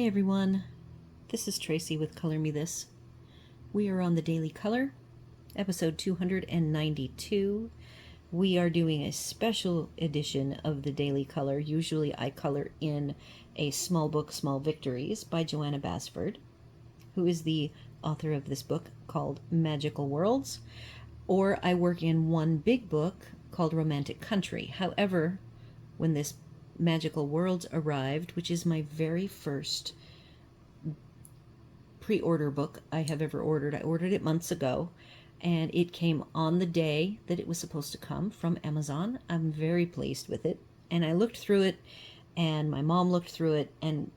Hey everyone, this is Tracy with Color Me This. We are on the Daily Color, episode 292. We are doing a special edition of the Daily Color. Usually I color in a small book, Small Victories by Johanna Basford, who is the author of this book called Magical Worlds, or I work in one big book called Romantic Country. However, when this Magical Worlds arrived, which is my very first pre-order book I have ever ordered. I ordered it months ago, and it came on the day that it was supposed to come from Amazon. I'm very pleased with it, and I looked through it, and my mom looked through it, and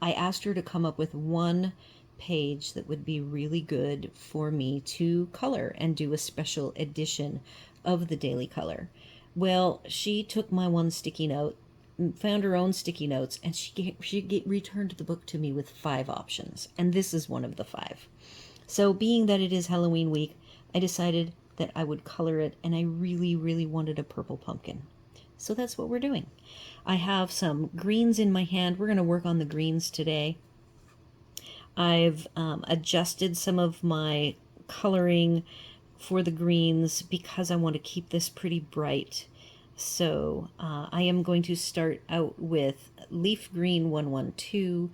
I asked her to come up with one page that would be really good for me to color and do a special edition of the Daily Color. Well, she took my one sticky note, found her own sticky notes, and she returned the book to me with 5 options, and this is one of the 5. So being that it is Halloween week, I decided that I would color it, and I really wanted a purple pumpkin. So that's what we're doing. I have some greens in my hand. We're going to work on the greens today. I've adjusted some of my coloring for the greens because I want to keep this pretty bright. So I am going to start out with leaf green 112,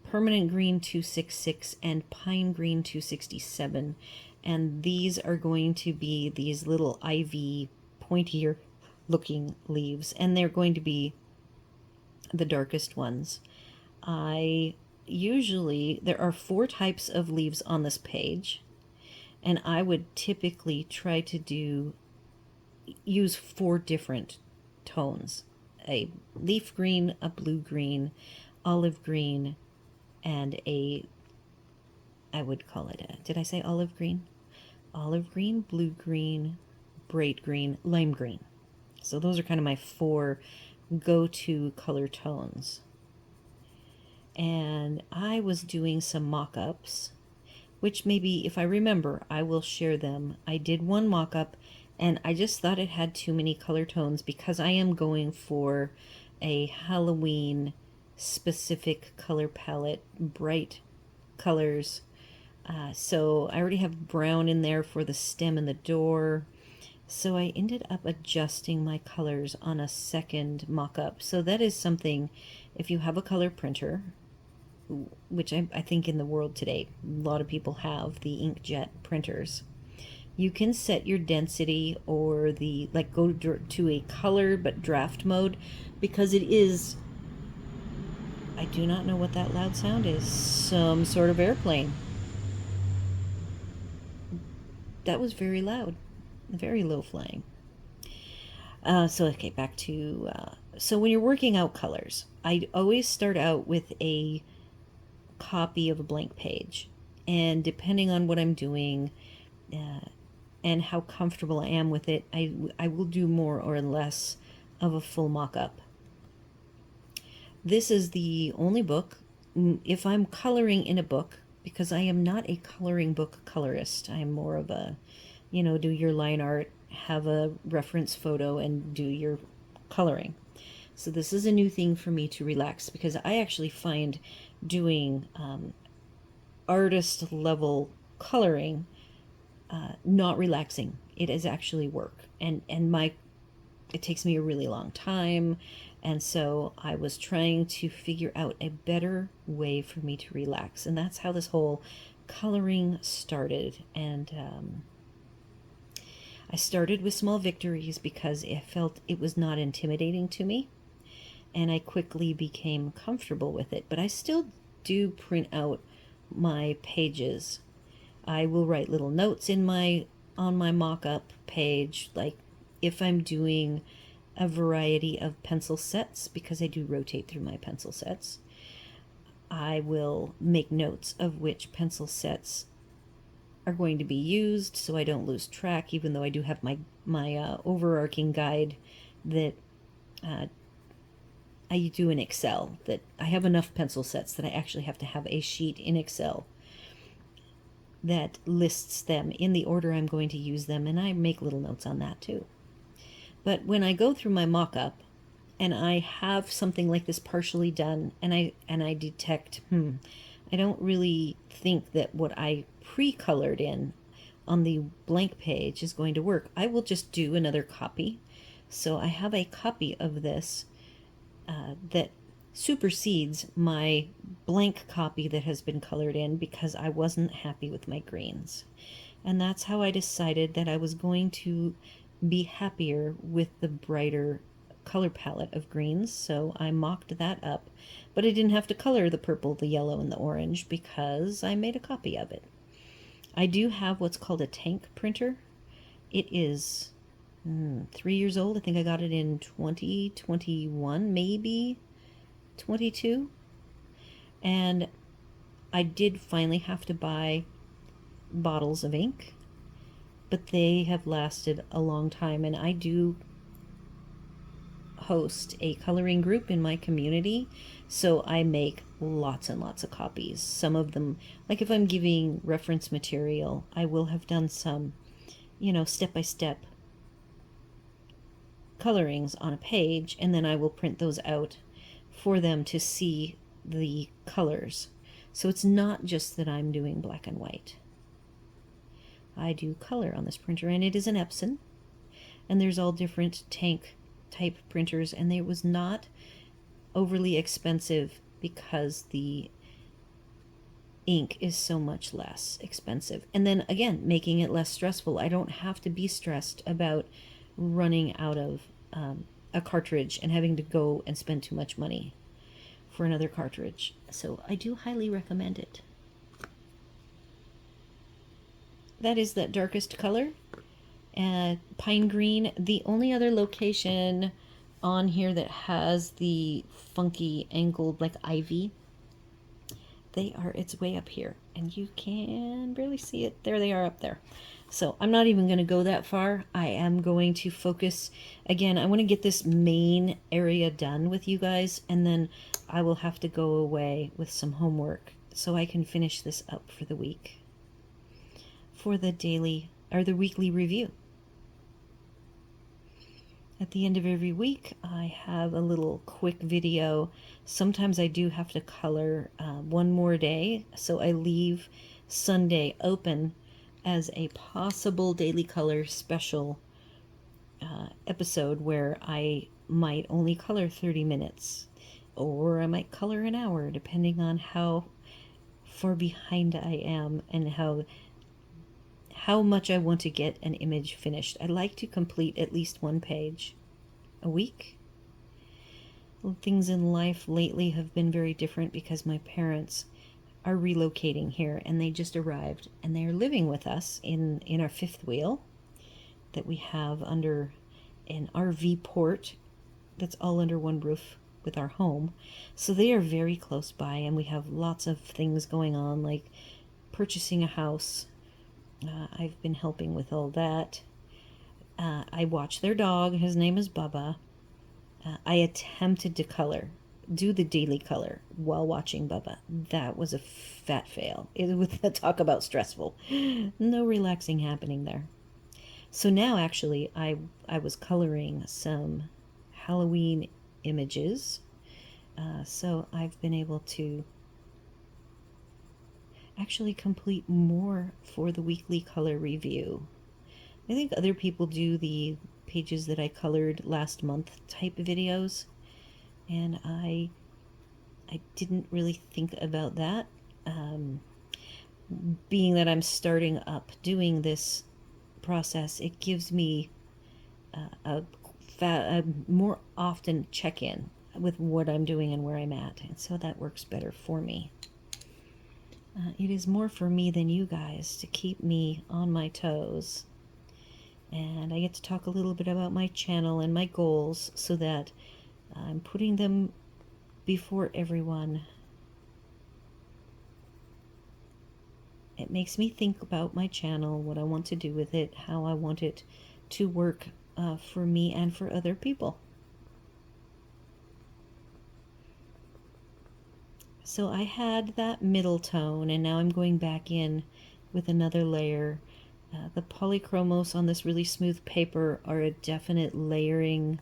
permanent green 266, and pine green 267. And these are going to be these little ivy, pointier looking leaves, and they're going to be the darkest ones. There are 4 types of leaves on this page, and I would typically try to use 4 different tones: a leaf green, a blue green, olive green, and I would call it did I say olive green? Olive green, blue green, bright green, lime green. So those are kind of my 4 go-to color tones. And I was doing some mock-ups, which maybe, if I remember, I will share them. I did one mock-up, and I just thought it had too many color tones because I am going for a Halloween specific color palette, bright colors. So I already have brown in there for the stem and the door. So I ended up adjusting my colors on a second mock-up. So that is something, if you have a color printer, which I think in the world today, a lot of people have the inkjet printers, you can set your density or go to a color but draft mode, because it is, I do not know what that loud sound is, some sort of airplane. That was very loud, very low flying. Okay, back to, so when you're working out colors, I always start out with a copy of a blank page, and depending on what I'm doing and how comfortable I am with it, I will do more or less of a full mock-up. This is the only book, if I'm coloring in a book, because I am not a coloring book colorist. I am more of a, do your line art, have a reference photo, and do your coloring. So this is a new thing for me to relax, because I actually find doing artist level coloring not relaxing. It is actually work, and it takes me a really long time, and so I was trying to figure out a better way for me to relax, and that's how this whole coloring started. And I started with Small Victories because it felt it was not intimidating to me, and I quickly became comfortable with it. But I still do print out my pages. I will write little notes on my mock-up page, like if I'm doing a variety of pencil sets, because I do rotate through my pencil sets. I will make notes of which pencil sets are going to be used, so I don't lose track, even though I do have my overarching guide that I do in Excel, that I have enough pencil sets that I actually have to have a sheet in Excel that lists them in the order I'm going to use them, and I make little notes on that too. But when I go through my mock-up, and I have something like this partially done, and I detect, I don't really think that what I pre-colored in on the blank page is going to work. I will just do another copy. So I have a copy of this that supersedes my blank copy that has been colored in because I wasn't happy with my greens. And that's how I decided that I was going to be happier with the brighter color palette of greens. So I mocked that up, but I didn't have to color the purple, the yellow, and the orange because I made a copy of it. I do have what's called a tank printer. It is 3 years old. I think I got it in 2021, maybe 22. And I did finally have to buy bottles of ink, but they have lasted a long time. And I do host a coloring group in my community, so I make lots and lots of copies. Some of them, like if I'm giving reference material, I will have done some, step-by-step colorings on a page, and then I will print those out for them to see the colors. So it's not just that I'm doing black and white. I do color on this printer, and it is an Epson, and there's all different tank type printers, and it was not overly expensive because the ink is so much less expensive. And then again, making it less stressful. I don't have to be stressed about running out of a cartridge and having to go and spend too much money for another cartridge. So I do highly recommend it. That is that darkest color, pine green. The only other location on here that has the funky angled like ivy, it's way up here, and you can barely see it. There they are up there. So I'm not even going to go that far. I am going to focus again. I want to get this main area done with you guys, and then I will have to go away with some homework so I can finish this up for the week, for the daily or the weekly review. At the end of every week, I have a little quick video. Sometimes I do have to color one more day, so I leave Sunday open as a possible daily color special episode where I might only color 30 minutes, or I might color an hour, depending on how far behind I am and how much I want to get an image finished. I like to complete at least one page a week. Well, things in life lately have been very different because my parents are relocating here, and they just arrived, and they are living with us in our fifth wheel that we have under an RV port that's all under one roof with our home. So they are very close by, and we have lots of things going on, like purchasing a house. I've been helping with all that. I watch their dog. His name is Bubba. I attempted to do the daily color while watching Bubba. That was a fat fail. It was talk about stressful. No relaxing happening there. So now actually I was coloring some Halloween images. So I've been able to actually complete more for the weekly color review. I think other people do the pages that I colored last month type videos, and I didn't really think about that. Being that I'm starting up doing this process, it gives me a more often check-in with what I'm doing and where I'm at, and so that works better for me. It is more for me than you guys to keep me on my toes. And I get to talk a little bit about my channel and my goals so that I'm putting them before everyone. It makes me think about my channel, what I want to do with it, how I want it to work for me and for other people. So I had that middle tone, and now I'm going back in with another layer. The Polychromos on this really smooth paper are a definite layering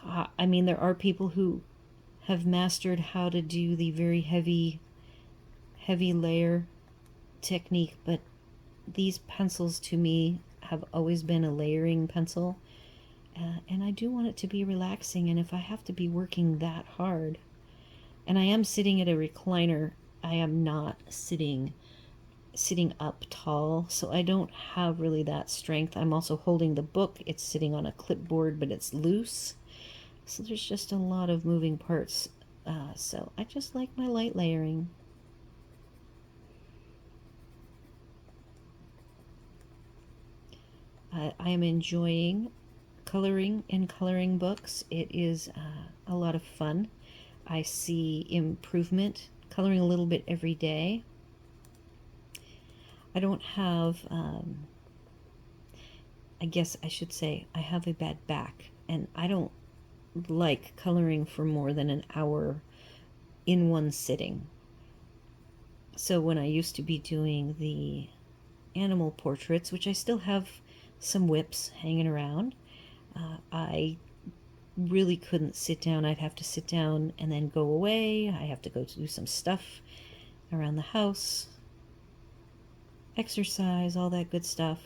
I mean, there are people who have mastered how to do the very heavy layer technique, but these pencils to me have always been a layering pencil, and I do want it to be relaxing. And if I have to be working that hard, and I am sitting at a recliner, I am not sitting up tall, so I don't have really that strength. I'm also holding the book. It's sitting on a clipboard, but it's loose, so there's just a lot of moving parts. So I just like my light layering. I am enjoying coloring in coloring books. It is a lot of fun. I see improvement, coloring a little bit every day. I don't have, I guess I should say, I have a bad back, and I don't like coloring for more than an hour in one sitting. So when I used to be doing the animal portraits, which I still have some whips hanging around, I really couldn't sit down. I'd have to sit down and then go away. I have to go to do some stuff around the house, exercise, all that good stuff,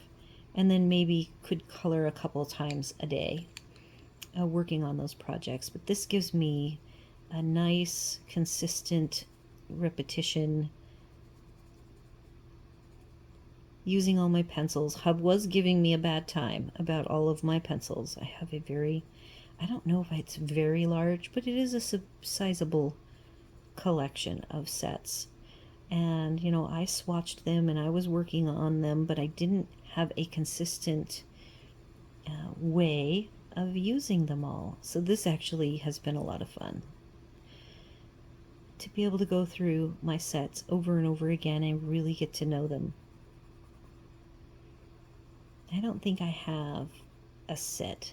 and then maybe could color a couple times a day working on those projects. But this gives me a nice, consistent repetition using all my pencils. Hub was giving me a bad time about all of my pencils. I have a very, I don't know if it's very large, but it is a sizable collection of sets. And, you know, I swatched them and I was working on them, but I didn't have a consistent way of using them all. So this actually has been a lot of fun. To be able to go through my sets over and over again and really get to know them. I don't think I have a set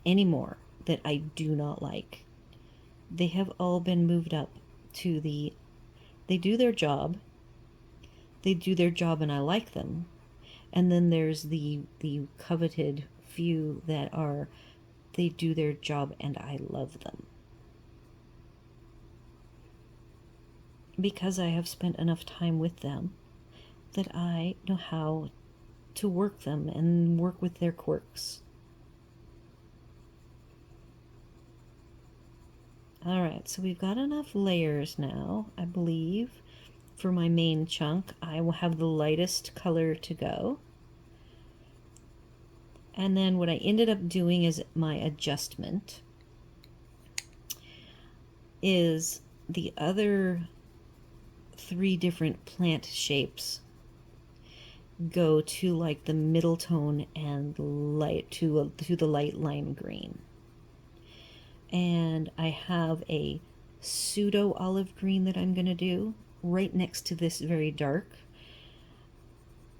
anymore that I do not like. They have all been moved up to they do their job. They do their job and I like them. And then there's the coveted few that are, they do their job and I love them. Because I have spent enough time with them that I know how to work them and work with their quirks. All right, so we've got enough layers now, I believe. For my main chunk, I will have the lightest color to go. And then what I ended up doing is my adjustment is the other 3 different plant shapes go to like the middle tone and light to the light lime green. And I have a pseudo olive green that I'm going to do right next to this very dark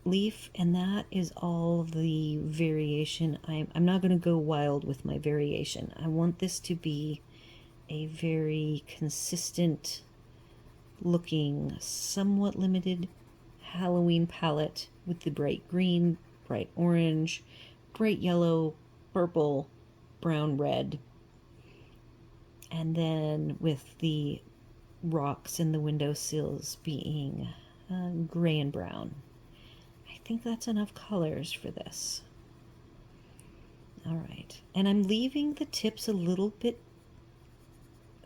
leaf, and that is all the variation. I'm not going to go wild with my variation. I want this to be a very consistent looking, somewhat limited Halloween palette with the bright green, bright orange, bright yellow, purple, brown, red, and then with the rocks and the windowsills being gray and brown. I think that's enough colors for this. All right, and I'm leaving the tips a little bit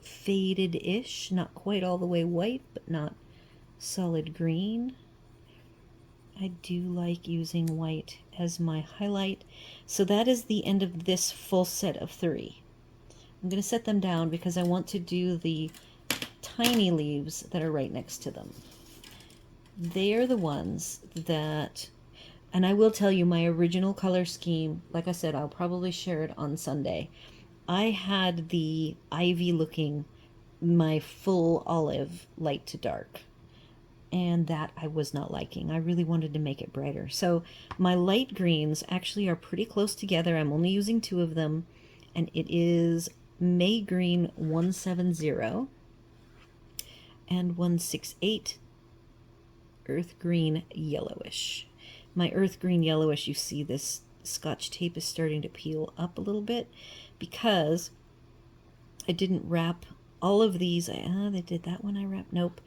faded-ish, not quite all the way white, but not solid green. I do like using white as my highlight. So that is the end of this full set of 3. I'm going to set them down because I want to do the tiny leaves that are right next to them. They are the ones that, and I will tell you my original color scheme, like I said, I'll probably share it on Sunday. I had the ivy looking, my full olive light to dark, and that I was not liking. I really wanted to make it brighter. So my light greens actually are pretty close together. I'm only using 2 of them, and it is May Green 170 and 168 Earth Green Yellowish. My Earth Green Yellowish, you see this Scotch tape is starting to peel up a little bit because I didn't wrap all of these. They did that one I wrapped. Nope.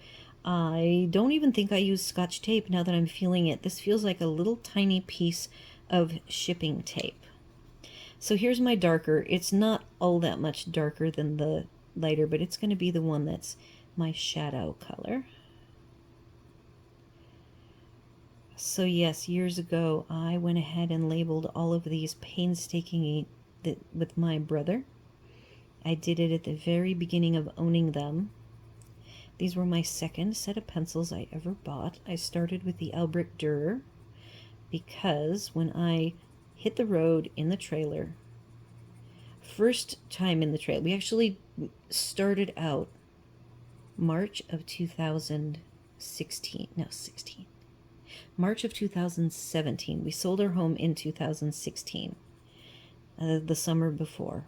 I don't even think I used Scotch tape now that I'm feeling it. This feels like a little tiny piece of shipping tape. So here's my darker. It's not all that much darker than the lighter, but it's going to be the one that's my shadow color. So yes, years ago I went ahead and labeled all of these painstakingly with my brother. I did it at the very beginning of owning them. These were my second set of pencils I ever bought. I started with the Albrecht Dürer because when I hit the road in the trailer, first time in the trailer, we actually started out March of 2016. No, 16. March of 2017. We sold our home in 2016, the summer before.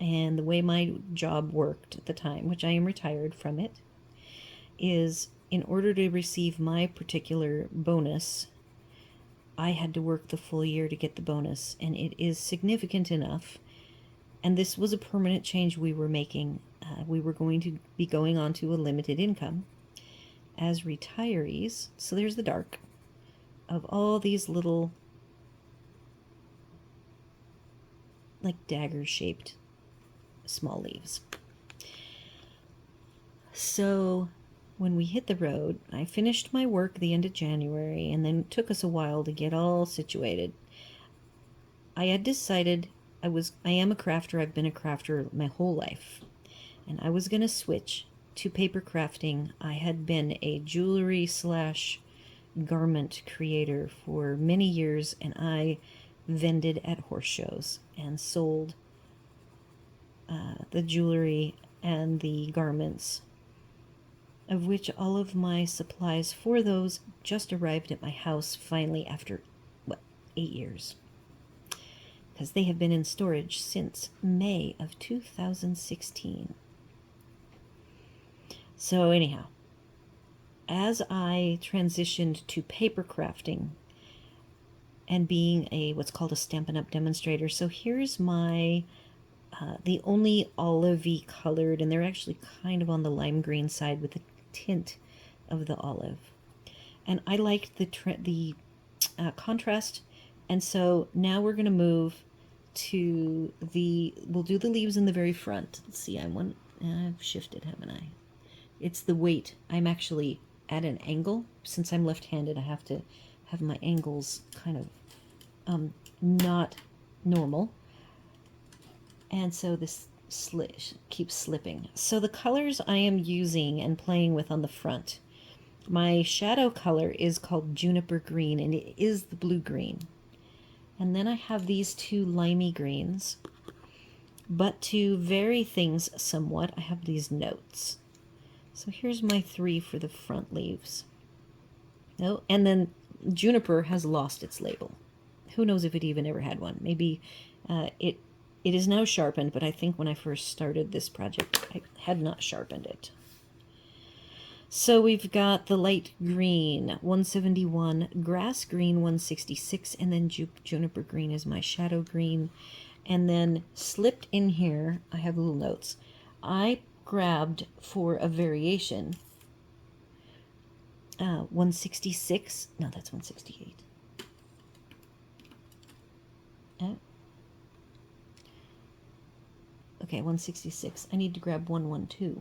And the way my job worked at the time, which I am retired from it, is in order to receive my particular bonus, I had to work the full year to get the bonus, and it is significant enough. And this was a permanent change we were making. We were going to be going on to a limited income as retirees. So there's the dark of all these little, like dagger-shaped small leaves. So when we hit the road, I finished my work the end of January, and then it took us a while to get all situated. I had decided I am a crafter. I've been a crafter my whole life, and I was going to switch to paper crafting. I had been a jewelry / garment creator for many years, and I vended at horse shows and sold the jewelry and the garments, of which all of my supplies for those just arrived at my house finally after, 8 years. Because they have been in storage since May of 2016. So anyhow, as I transitioned to paper crafting and being a what's called a Stampin' Up! Demonstrator, so here's my the only olivey colored, and they're actually kind of on the lime green side with the tint of the olive. And I liked the contrast, and so now we're going to move to we'll do the leaves in the very front. Let's see, I've shifted, haven't I? It's the weight. I'm actually at an angle. Since I'm left-handed, I have to have my angles kind of not normal. And so this keeps slipping. So the colors I am using and playing with on the front, my shadow color is called Juniper Green, and it is the blue green. And then I have these two limey greens. But to vary things somewhat, I have these notes. So here's my 3 for the front leaves. Oh, and then Juniper has lost its label. Who knows if it even ever had one. Maybe it is now sharpened, but I think when I first started this project, I had not sharpened it. So we've got the light green, 171, grass green, 166, and then juniper green is my shadow green. And then slipped in here, I have little notes. I grabbed for a variation 166. No, that's 168. Okay, 166. I need to grab 112.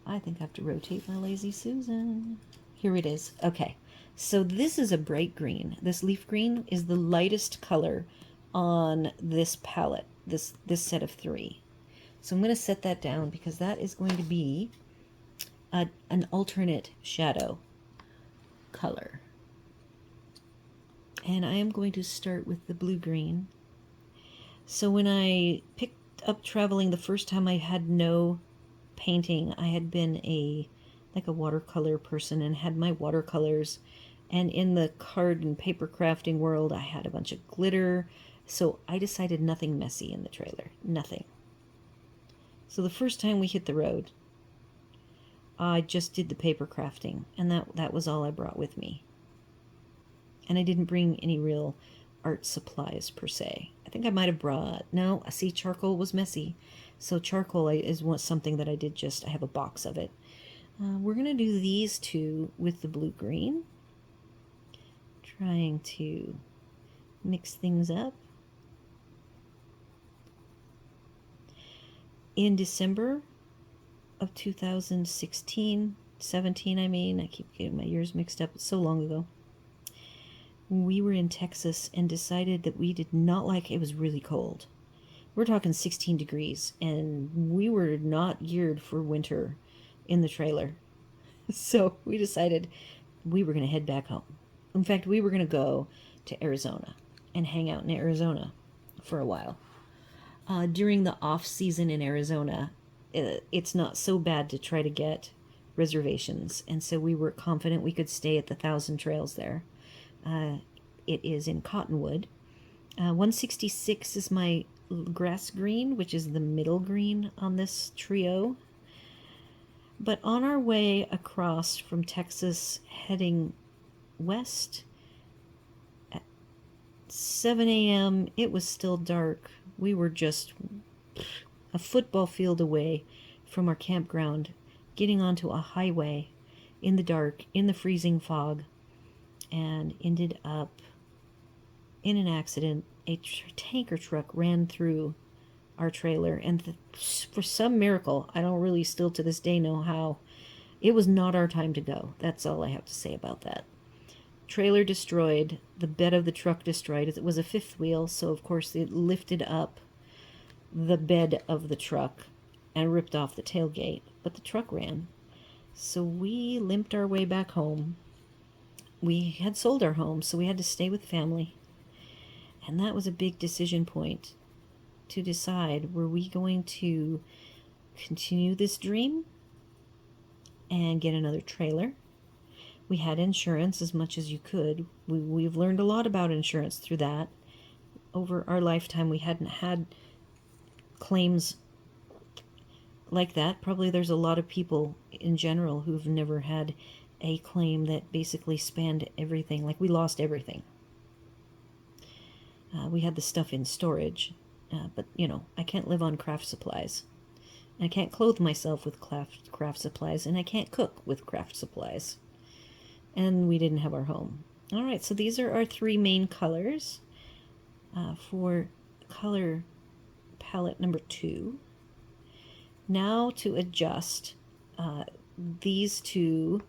I think I have to rotate my Lazy Susan. Here it is. Okay, so this is a bright green. This leaf green is the lightest color on this palette, this set of 3. So I'm going to set that down because that is going to be an alternate shadow color. And I am going to start with the blue-green. So when I picked up traveling the first time, I had no painting. I had been like a watercolor person and had my watercolors. And in the card and paper crafting world, I had a bunch of glitter. So I decided nothing messy in the trailer. Nothing. So the first time we hit the road, I just did the paper crafting, and that was all I brought with me. And I didn't bring any real art supplies per se. I think I might have brought, no, I see charcoal was messy. So charcoal is something that I did just, I have a box of it. We're going to do these two with the blue-green. Trying to mix things up. In December of 2016, 17, I keep getting my years mixed up, it's so long ago. We were in Texas and decided that we did not like, it was really cold. We're talking 16 degrees, and we were not geared for winter in the trailer. So we decided we were going to head back home. In fact, we were going to go to Arizona and hang out in Arizona for a while. During the off season in Arizona, it's not so bad to try to get reservations, and so we were confident we could stay at the Thousand Trails there. It is in Cottonwood. 166 is my grass green, which is the middle green on this trio. But on our way across from Texas, heading west, at 7 a.m., it was still dark. We were just a football field away from our campground, getting onto a highway in the dark, in the freezing fog, and ended up in an accident. A tanker truck ran through our trailer, and for some miracle, I don't really still to this day know how, it was not our time to go. That's all I have to say about that. Trailer destroyed, the bed of the truck destroyed. It was a fifth wheel, so of course it lifted up the bed of the truck and ripped off the tailgate, but the truck ran. So we limped our way back home. We had sold our home, so we had to stay with family. And that was a big decision point to decide, were we going to continue this dream and get another trailer? We had insurance as much as you could. We've learned a lot about insurance through that. Over our lifetime, we hadn't had claims like that. Probably there's a lot of people in general who've never had a claim that basically spanned everything. Like, we lost everything. We had the stuff in storage, but, you know, I can't live on craft supplies. I can't clothe myself with craft supplies, and I can't cook with craft supplies. And we didn't have our home. All right, so these are our three main colors for color palette number 2. Now to adjust these two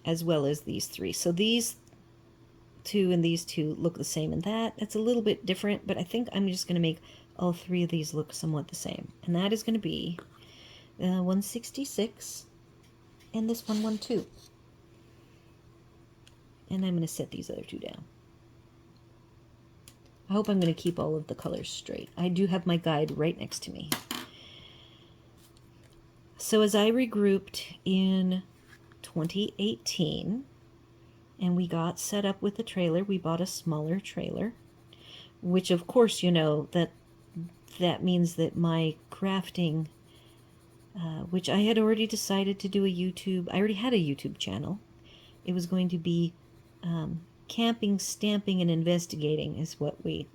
as well as these three. So these two and these two look the same, and that's a little bit different, but I think I'm just going to make all three of these look somewhat the same. And that is going to be 166 and this 112. And I'm going to set these other two down. I hope I'm going to keep all of the colors straight. I do have my guide right next to me. So as I regrouped in 2018, and we got set up with the trailer, we bought a smaller trailer, which of course, you know, that means that my crafting, which I had already decided to do a YouTube, I already had a YouTube channel. It was going to be camping, stamping, and investigating is what we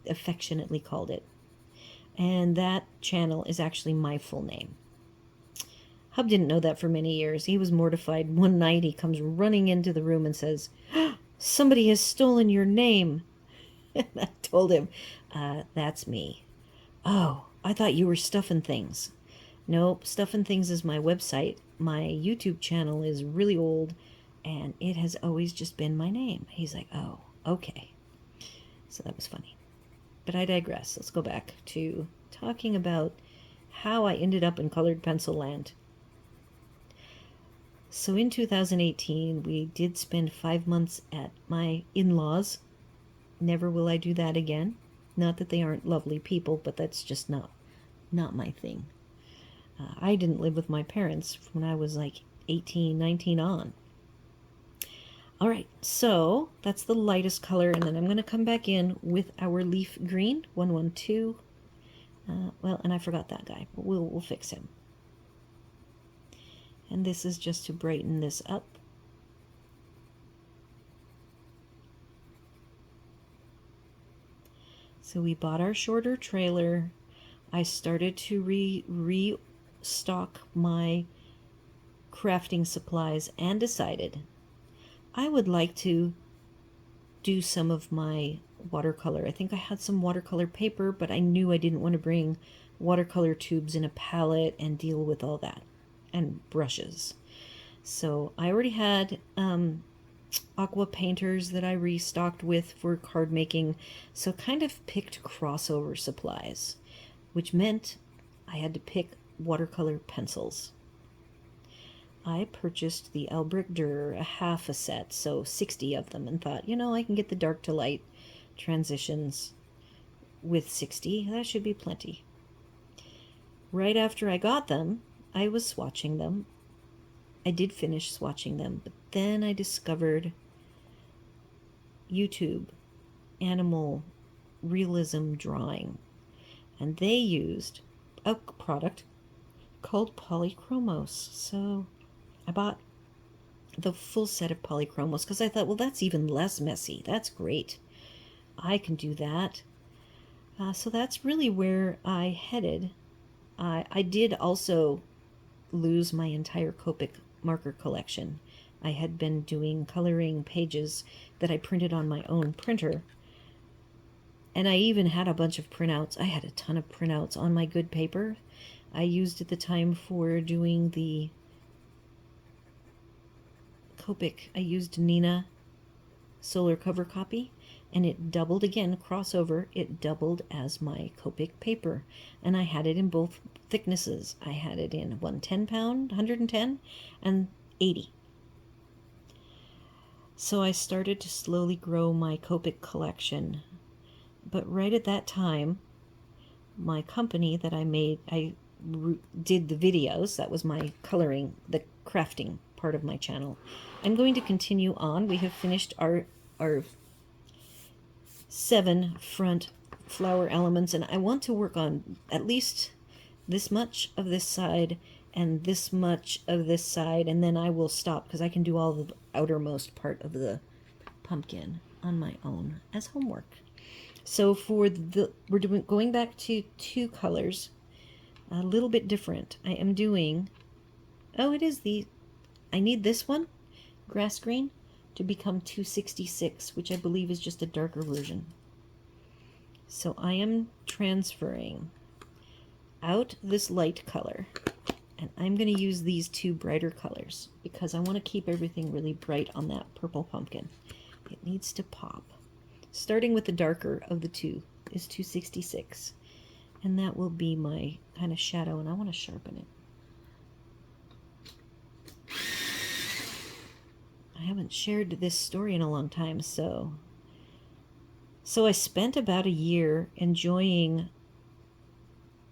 affectionately called it. And that channel is actually my full name. Hub didn't know that for many years. He was mortified. One night he comes running into the room and says, "Somebody has stolen your name." And I told him, that's me. "Oh, I thought you were Stuffin' Things." Nope, Stuffin' Things is my website. My YouTube channel is really old, and it has always just been my name. He's like, "Oh, okay." So that was funny. But I digress. Let's go back to talking about how I ended up in colored pencil land. So in 2018, we did spend 5 months at my in-laws. Never will I do that again. Not that they aren't lovely people, but that's just not my thing. I didn't live with my parents when I was like 18, 19 on. All right, so that's the lightest color, and then I'm going to come back in with our leaf green, 112. Well, and I forgot that guy, but we'll fix him. And this is just to brighten this up. So we bought our shorter trailer. I started to restock my crafting supplies and decided I would like to do some of my watercolor. I think I had some watercolor paper, but I knew I didn't want to bring watercolor tubes in a palette and deal with all that, and brushes. So I already had aqua painters that I restocked with for card making, so kind of picked crossover supplies, which meant I had to pick watercolor pencils. I purchased the Albrecht Dürer, a half a set, so 60 of them, and thought, I can get the dark to light transitions with 60. That should be plenty. Right after I got them, I was swatching them. I did finish swatching them, but then I discovered YouTube animal realism drawing, and they used a product called Polychromos. So I bought the full set of Polychromos because I thought, well, that's even less messy. That's great. I can do that. So that's really where I headed. I did also lose my entire Copic marker collection. I had been doing coloring pages that I printed on my own printer, and I even had a bunch of printouts. I had a ton of printouts on my good paper I used at the time for doing the Copic. I used Nina solar cover copy, and it doubled again, crossover, it doubled as my Copic paper, and I had it in both thicknesses. I had it in 110 pound, 110, and 80. So I started to slowly grow my Copic collection, but right at that time, my company that I did the videos, that was my coloring, the crafting part of my channel. I'm going to continue on. We have finished our 7 front flower elements, and I want to work on at least this much of this side and this much of this side, and then I will stop because I can do all the outermost part of the pumpkin on my own as homework. So for we're going back to 2 colors, a little bit different. I am doing, I need this one, grass green, to become 266, which I believe is just a darker version. So I am transferring out this light color, and I'm going to use these 2 brighter colors because I want to keep everything really bright on that purple pumpkin. It needs to pop. Starting with the darker of the 2 is 266, and that will be my kind of shadow, and I want to sharpen it. I haven't shared this story in a long time, so I spent about a year enjoying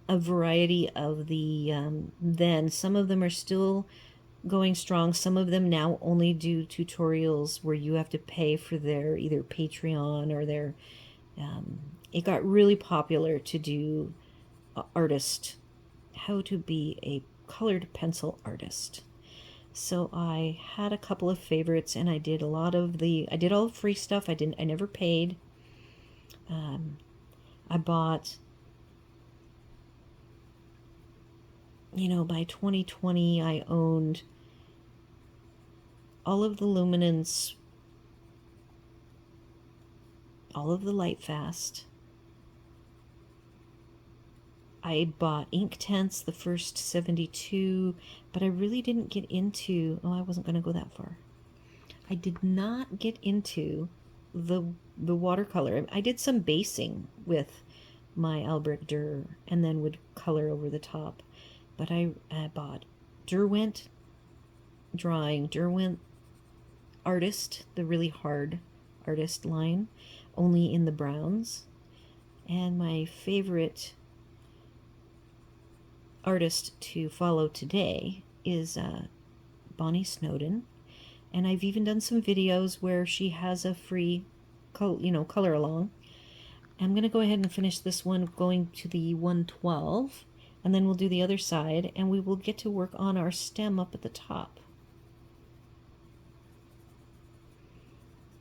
a variety of the then. Some of them are still going strong. Some of them now only do tutorials where you have to pay for their either Patreon or their it got really popular to do artist, how to be a colored pencil artist. So I had a couple of favorites, and I did a lot of I did all free stuff. I never paid. I bought, by 2020 I owned all of the luminance, all of the Lightfast. I bought Inktense, the first 72, but I really didn't get into, I wasn't going to go that far. I did not get into the watercolor. I did some basing with my Albrecht Dürer and then would color over the top. But I bought Derwent Drawing, Derwent Artist, the really hard artist line, only in the browns. And my favorite artist to follow today is Bonnie Snowden, and I've even done some videos where she has a free color along. I'm going to go ahead and finish this one going to the 112, and then we'll do the other side, and we will get to work on our stem up at the top,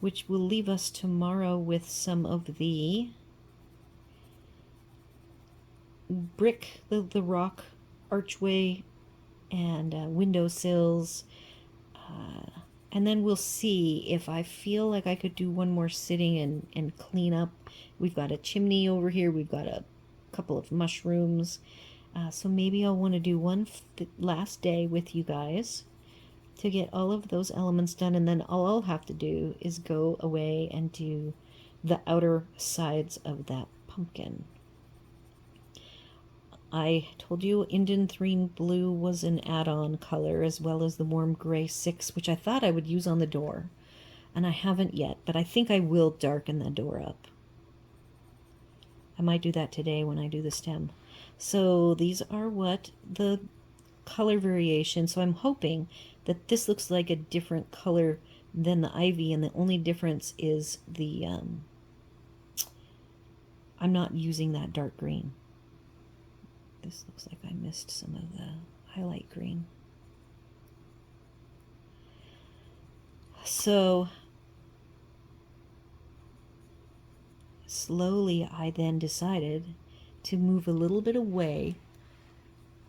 which will leave us tomorrow with some of the brick, the rock archway and windowsills. And then we'll see if I feel like I could do one more sitting and clean up. We've got a chimney over here. We've got a couple of mushrooms. So maybe I'll want to do one last day with you guys to get all of those elements done. And then all I'll have to do is go away and do the outer sides of that pumpkin. I told you Indanthrene Blue was an add-on color, as well as the Warm Gray 6, which I thought I would use on the door. And I haven't yet, but I think I will darken the door up. I might do that today when I do the stem. So these are what the color variation. So I'm hoping that this looks like a different color than the ivy, and the only difference is the I'm not using that dark green. This looks like I missed some of the highlight green. So slowly I then decided to move a little bit away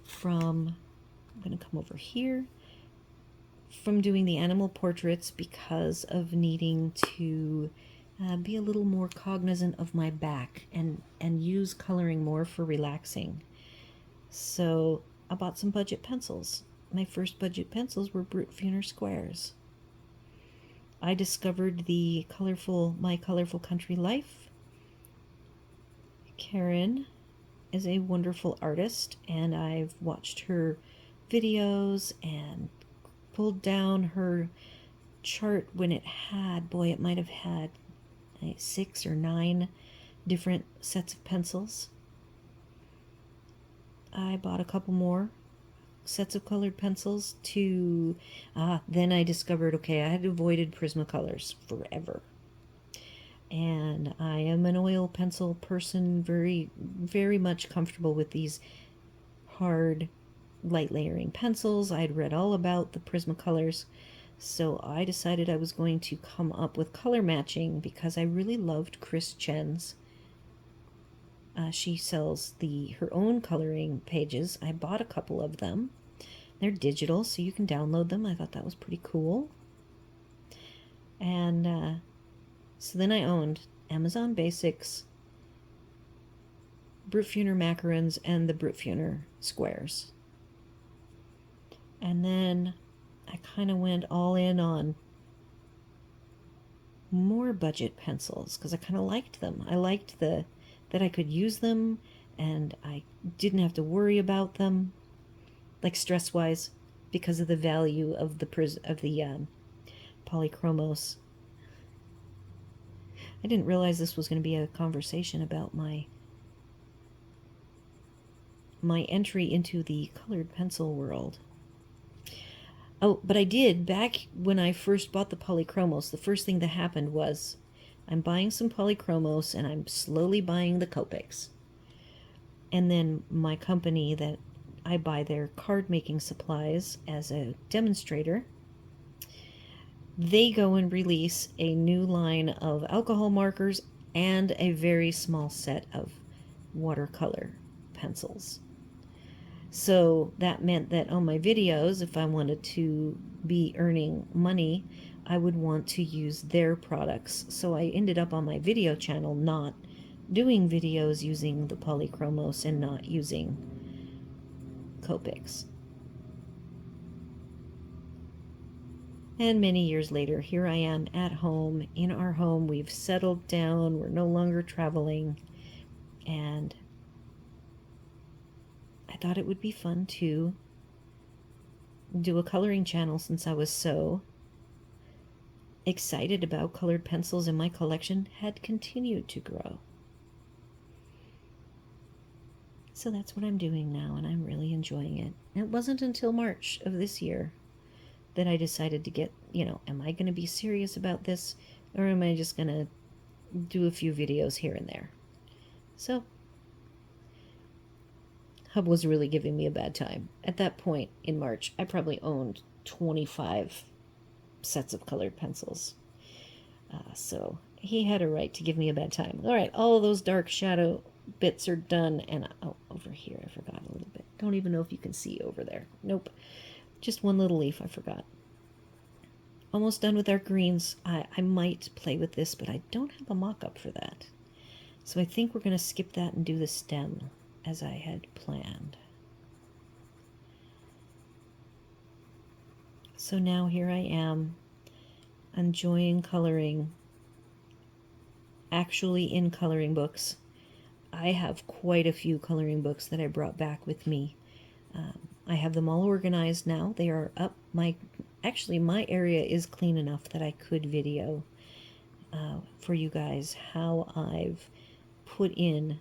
from, I'm going to come over here, from doing the animal portraits because of needing to be a little more cognizant of my back and use coloring more for relaxing. So I bought some budget pencils. My first budget pencils were Brute Funer squares. I discovered the My Colorful Country Life. Karen is a wonderful artist, and I've watched her videos and pulled down her chart when it had, boy, it might have had 6 or 9 different sets of pencils. I bought a couple more sets of colored pencils to, then I discovered, okay, I had avoided Prismacolors forever. And I am an oil pencil person, very, very much comfortable with these hard light layering pencils. I'd read all about the Prismacolors, so I decided I was going to come up with color matching because I really loved Chris Chen's. She sells her own coloring pages. I bought a couple of them. They're digital, so you can download them. I thought that was pretty cool. And so then I owned Amazon Basics, Brute Funer macarons, and the Brute Funer squares. And then I kind of went all in on more budget pencils because I kind of liked them. I liked that I could use them and I didn't have to worry about them, like stress-wise, because of the value of the Polychromos. I didn't realize this was going to be a conversation about my entry into the colored pencil world. Oh, but I did, back when I first bought the Polychromos, the first thing that happened was I'm buying some Polychromos and I'm slowly buying the Copics. And then my company that I buy their card making supplies as a demonstrator, they go and release a new line of alcohol markers and a very small set of watercolor pencils. So that meant that on my videos, if I wanted to be earning money, I would want to use their products. So I ended up on my video channel not doing videos using the Polychromos and not using Copics. And many years later, here I am at home, in our home. We've settled down. We're no longer traveling. And I thought it would be fun to do a coloring channel since I was so excited about colored pencils and my collection had continued to grow. So that's what I'm doing now, and I'm really enjoying it. It wasn't until March of this year that I decided to get, am I going to be serious about this, or am I just going to do a few videos here and there? So Hub was really giving me a bad time. At that point in March, I probably owned 25 sets of colored pencils. So he had a right to give me a bad time. All right, all those dark shadow bits are done. And oh, over here, I forgot a little bit. Don't even know if you can see over there. Nope. Just one little leaf, I forgot. Almost done with our greens. I might play with this, but I don't have a mock-up for that. So I think we're going to skip that and do the stem as I had planned. So now here I am, enjoying coloring, actually in coloring books. I have quite a few coloring books that I brought back with me. I have them all organized now. They are up. Actually, my area is clean enough that I could video for you guys how I've put in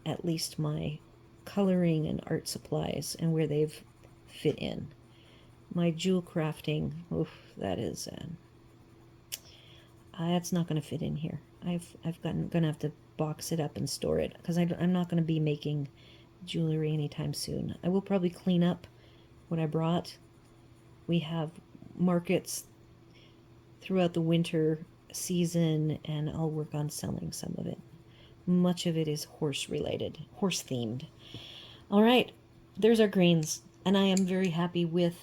at least my coloring and art supplies and where they've fit in. My jewel crafting, oof, that is that's not going to fit in here. I'm gonna have to box it up and store it because I'm not going to be making jewelry anytime soon. I will probably clean up what I brought. We have markets throughout the winter season, and I'll work on selling some of it. Much of it is horse related, horse themed. All right, there's our greens, and I am very happy with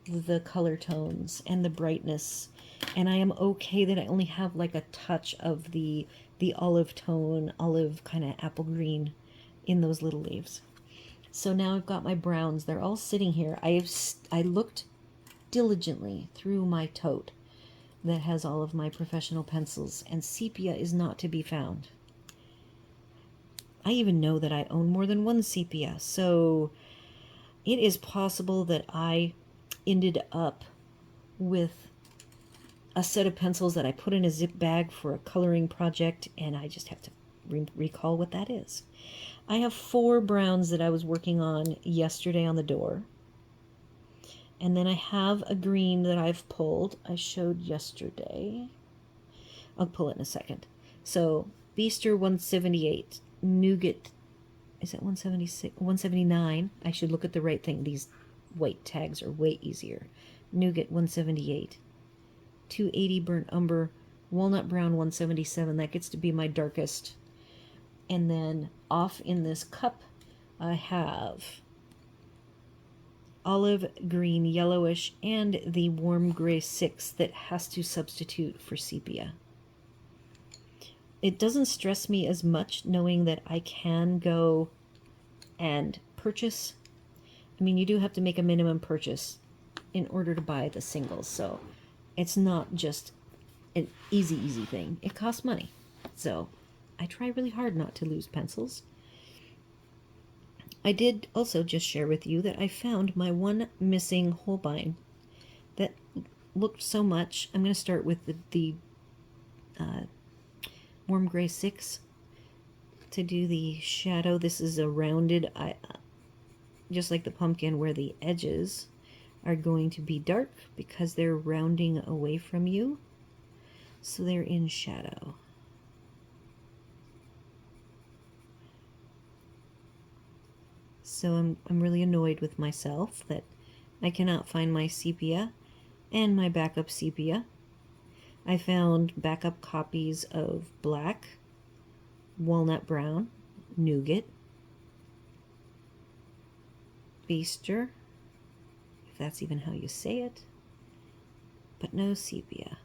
the color tones and the brightness, and I am okay that I only have like a touch of the olive tone, olive kind of apple green in those little leaves. So now I've got my browns. They're all sitting here. I looked diligently through my tote that has all of my professional pencils, and sepia is not to be found. I even know that I own more than one sepia, so it is possible that I ended up with a set of pencils that I put in a zip bag for a coloring project, and I just have to recall what that is. I have 4 browns that I was working on yesterday on the door. And then I have a green that I've pulled. I showed yesterday. I'll pull it in a second. So, Beaster 178, Nougat, is it 176? 179. I should look at the right thing. These white tags are way easier. Nougat 178. 280 Burnt Umber, Walnut Brown 177. That gets to be my darkest. And then off in this cup, I have olive green, yellowish, and the warm gray 6 that has to substitute for sepia. It doesn't stress me as much knowing that I can go and purchase. I mean, you do have to make a minimum purchase in order to buy the singles, so it's not just an easy thing. It costs money. So I try really hard not to lose pencils. I did also just share with you that I found my one missing Holbein that looked so much. I'm going to start with the warm gray 6 to do the shadow. This is a rounded, just like the pumpkin, where the edges are going to be dark because they're rounding away from you, so they're in shadow. So I'm really annoyed with myself that I cannot find my sepia and my backup sepia. I found backup copies of black, walnut brown, nougat, Beaster, if that's even how you say it, but no sepia.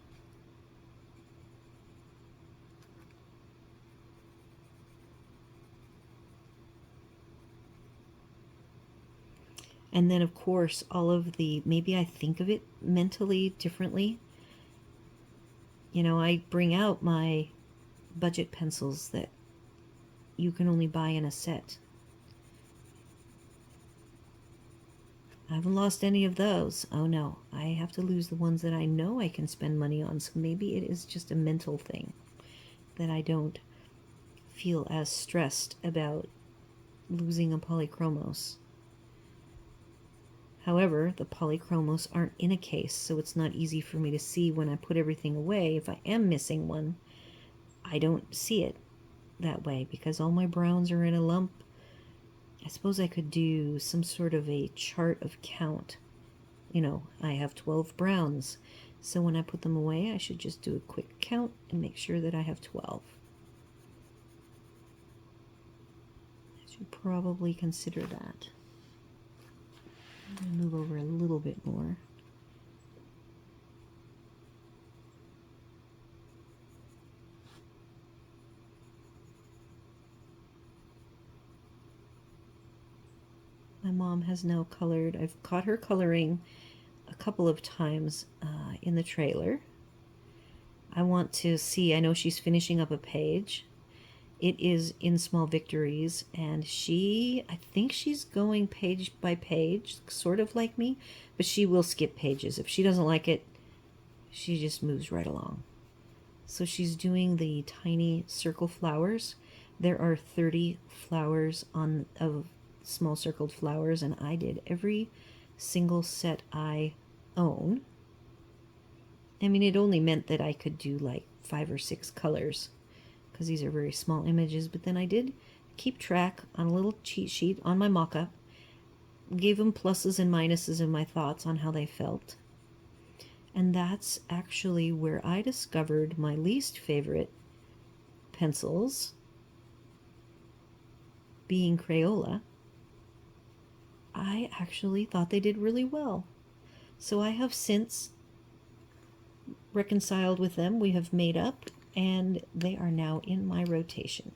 And then, of course, all of the, maybe I think of it mentally differently. You know, I bring out my budget pencils that you can only buy in a set. I haven't lost any of those. Oh no, I have to lose the ones that I know I can spend money on, so maybe it is just a mental thing that I don't feel as stressed about losing a Polychromos. However, the Polychromos aren't in a case, so it's not easy for me to see when I put everything away. If I am missing one, I don't see it that way because all my browns are in a lump. I suppose I could do some sort of a chart of count. You know, I have 12 browns, so when I put them away, I should just do a quick count and make sure that I have 12. Should probably consider that. I'm going to move over a little bit more. My mom has now colored. I've caught her coloring a couple of times in the trailer. I want to see, I know she's finishing up a page. It is in Small Victories, and I think she's going page by page, sort of like me, but she will skip pages. If she doesn't like it, she just moves right along. So she's doing the tiny circle flowers. There are 30 flowers of small circled flowers, and I did every single set I own. I mean, it only meant that I could do like 5 or 6 colors, because these are very small images, but then I did keep track on a little cheat sheet on my mock-up, gave them pluses and minuses of my thoughts on how they felt. And that's actually where I discovered my least favorite pencils, being Crayola. I actually thought they did really well. So I have since reconciled with them. We have made up, and they are now in my rotation.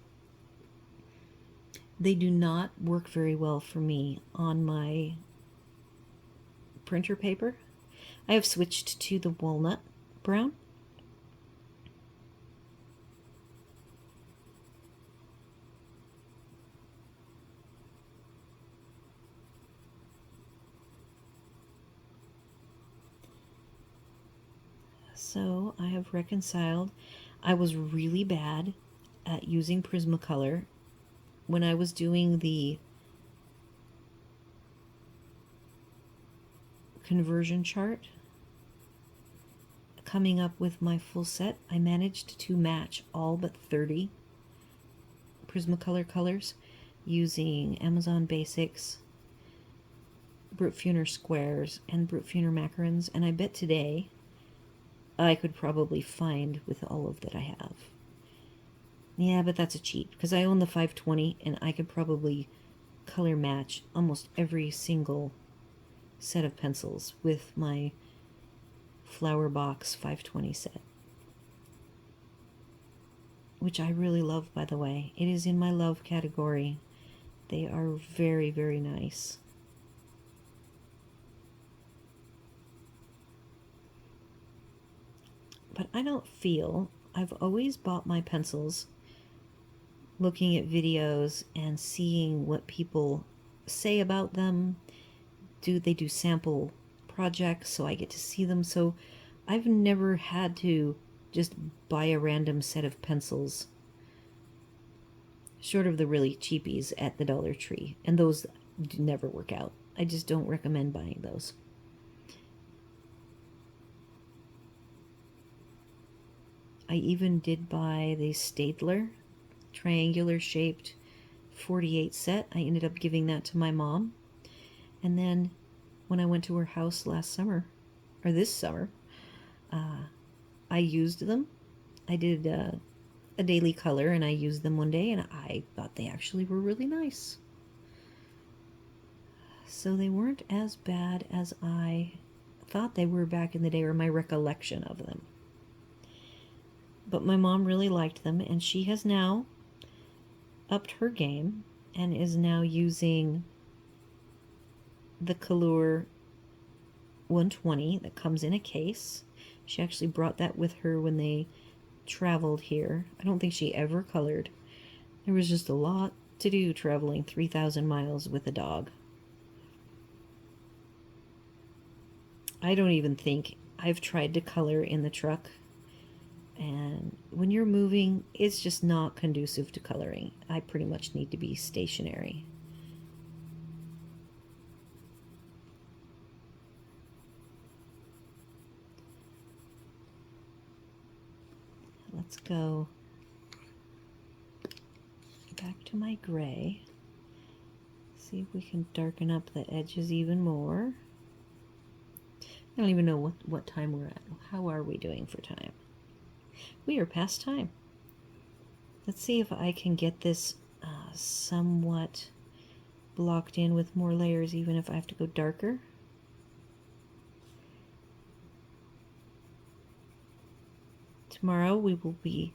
They do not work very well for me on my printer paper. I have switched to the walnut brown. So I have reconciled. I was really bad at using Prismacolor when I was doing the conversion chart. Coming up with my full set, I managed to match all but 30 Prismacolor colors using Amazon Basics, Brutfuner squares, and Brutfuner macarons, and I bet today I could probably find with all of that I have. Yeah, but that's a cheat, because I own the 520, and I could probably color match almost every single set of pencils with my Flower Box 520 set, which I really love, by the way. It is in my love category. They are very, very nice. But I don't feel, I've always bought my pencils looking at videos and seeing what people say about them. They do sample projects, so I get to see them. So I've never had to just buy a random set of pencils, short of the really cheapies at the Dollar Tree, and those never work out. I just don't recommend buying those. I even did buy the Staedtler triangular shaped 48 set. I ended up giving that to my mom. And then when I went to her house last summer, or this summer, I used them. I did a daily color, and I used them one day, and I thought they actually were really nice. So they weren't as bad as I thought they were back in the day, or my recollection of them. But my mom really liked them, and she has now upped her game and is now using the Color 120 that comes in a case. She actually brought that with her when they traveled here. I don't think she ever colored. There was just a lot to do traveling 3,000 miles with a dog. I don't even think I've tried to color in the truck, and when you're moving, it's just not conducive to coloring. I pretty much need to be stationary. Let's go back to my gray. See if we can darken up the edges even more. I don't even know what time we're at. How are we doing for time? We are past time. Let's see if I can get this somewhat blocked in with more layers, even if I have to go darker. Tomorrow we will be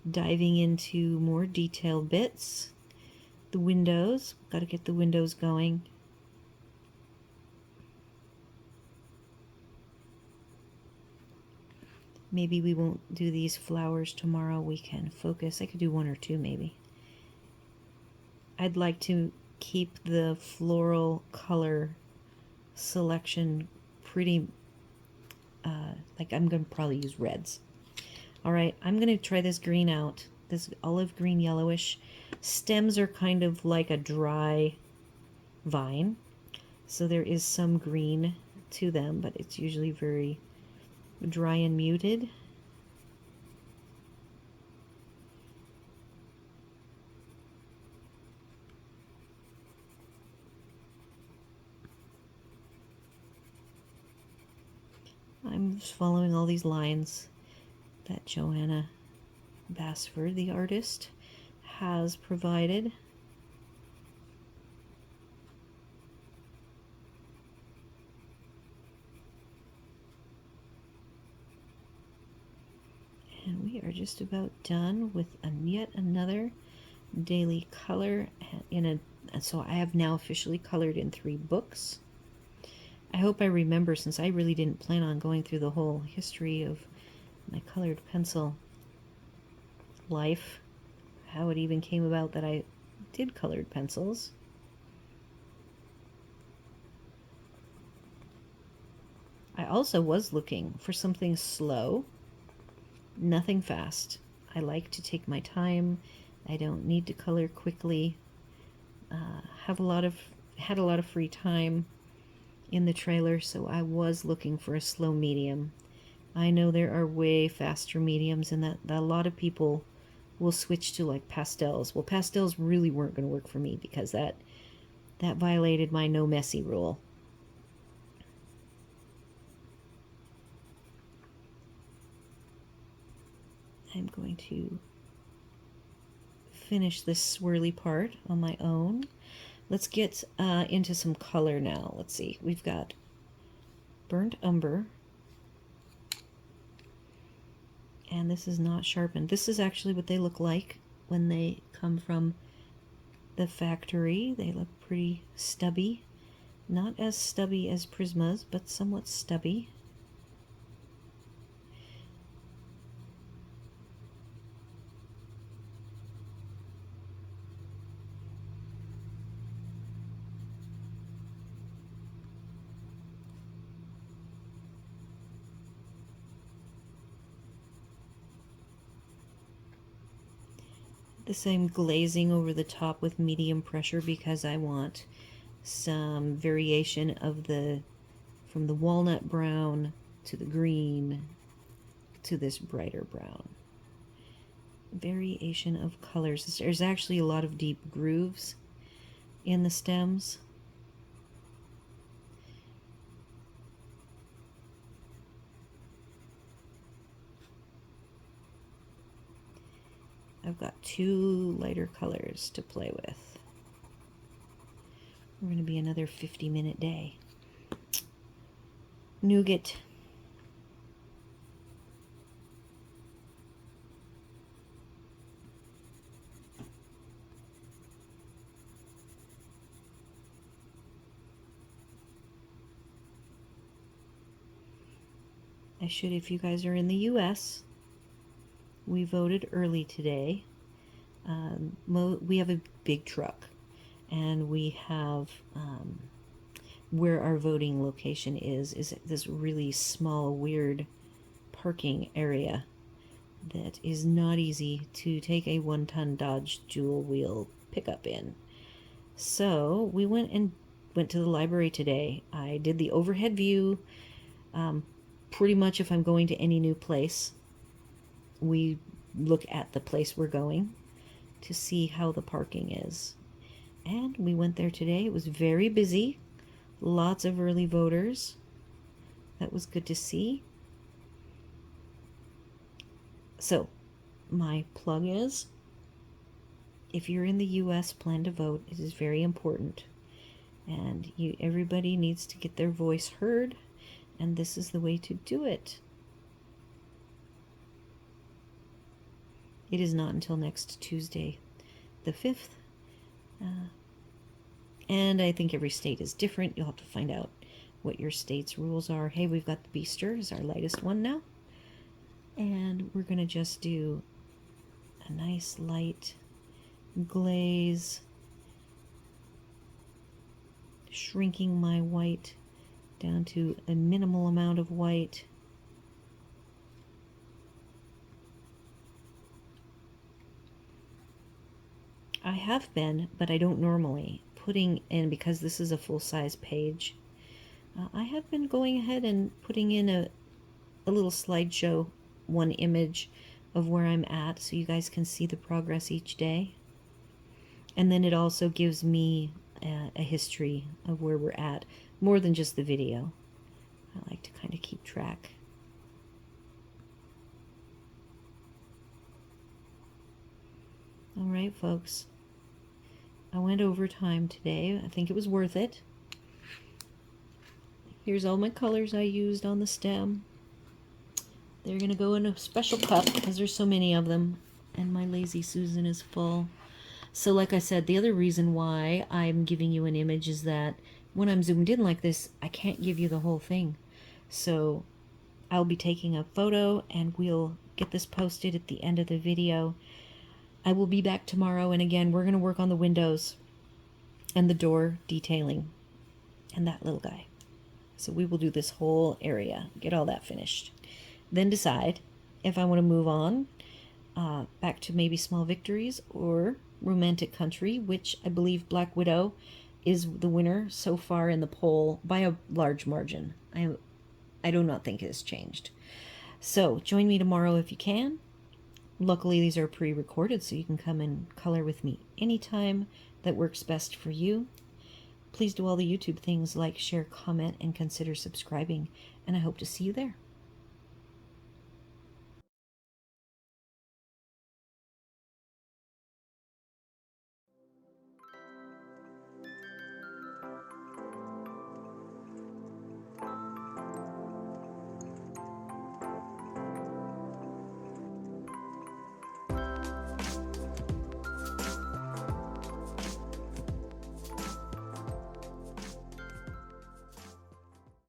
diving into more detailed bits. The windows, got to get the windows going. Maybe we won't do these flowers tomorrow. We can focus. I could do one or two maybe. I'd like to keep the floral color selection pretty, like I'm going to probably use reds. All right, I'm going to try this green out. This olive green yellowish. Stems are kind of like a dry vine, so there is some green to them, but it's usually very dry and muted. I'm just following all these lines that Johanna Basford, the artist, has provided. And we are just about done with yet another daily color so I have now officially colored in 3 books. I hope I remember, since I really didn't plan on going through the whole history of my colored pencil life, how it even came about that I did colored pencils. I also was looking for something slow, nothing fast. I like to take my time. I don't need to color quickly. Had a lot of free time in the trailer, so I was looking for a slow medium. I know there are way faster mediums, and that a lot of people will switch to like pastels. Well, pastels really weren't going to work for me because that violated my no messy rule. I'm going to finish this swirly part on my own. Let's get into some color now. Let's see. We've got burnt umber. And this is not sharpened. This is actually what they look like when they come from the factory. They look pretty stubby. Not as stubby as Prisma's, but somewhat stubby. The same glazing over the top with medium pressure because I want some variation of from the walnut brown to the green to this brighter brown. Variation of colors. There's actually a lot of deep grooves in the stems. I've got 2 lighter colors to play with. We're going to be another 50-minute day. Nougat. I should, if you guys are in the US, we voted early today. We have a big truck, and we have where our voting location is this really small, weird parking area that is not easy to take a 1-ton Dodge dual wheel pickup in. So we went to the library today. I did the overhead view. Pretty much if I'm going to any new place, we look at the place we're going to see how the parking is. And we went there today. It was very busy. Lots of early voters. That was good to see. So, my plug is, if you're in the US, plan to vote. It is very important. And everybody needs to get their voice heard, and this is the way to do it. It is not until next Tuesday, the 5th. And I think every state is different. You'll have to find out what your state's rules are. Hey, we've got the Beaster as our lightest one now. And we're going to just do a nice light glaze, shrinking my white down to a minimal amount of white. I have been, but I don't normally, putting in, because this is a full-size page, I have been going ahead and putting in a little slideshow, one image of where I'm at, so you guys can see the progress each day. And then it also gives me a history of where we're at, more than just the video. I like to kind of keep track. All right, folks. I went over time today. I think it was worth it. Here's all my colors I used on the stem. They're going to go in a special cup because there's so many of them, and my Lazy Susan is full. So like I said, the other reason why I'm giving you an image is that when I'm zoomed in like this, I can't give you the whole thing. So I'll be taking a photo and we'll get this posted at the end of the video. I will be back tomorrow, and again, we're going to work on the windows and the door detailing and that little guy. So we will do this whole area, get all that finished. Then decide if I want to move on back to maybe Small Victories or Romantic Country, which I believe Black Widow is the winner so far in the poll by a large margin. I do not think it has changed. So join me tomorrow if you can. Luckily, these are pre-recorded, so you can come and color with me anytime that works best for you. Please do all the YouTube things, like, share, comment, and consider subscribing, and I hope to see you there.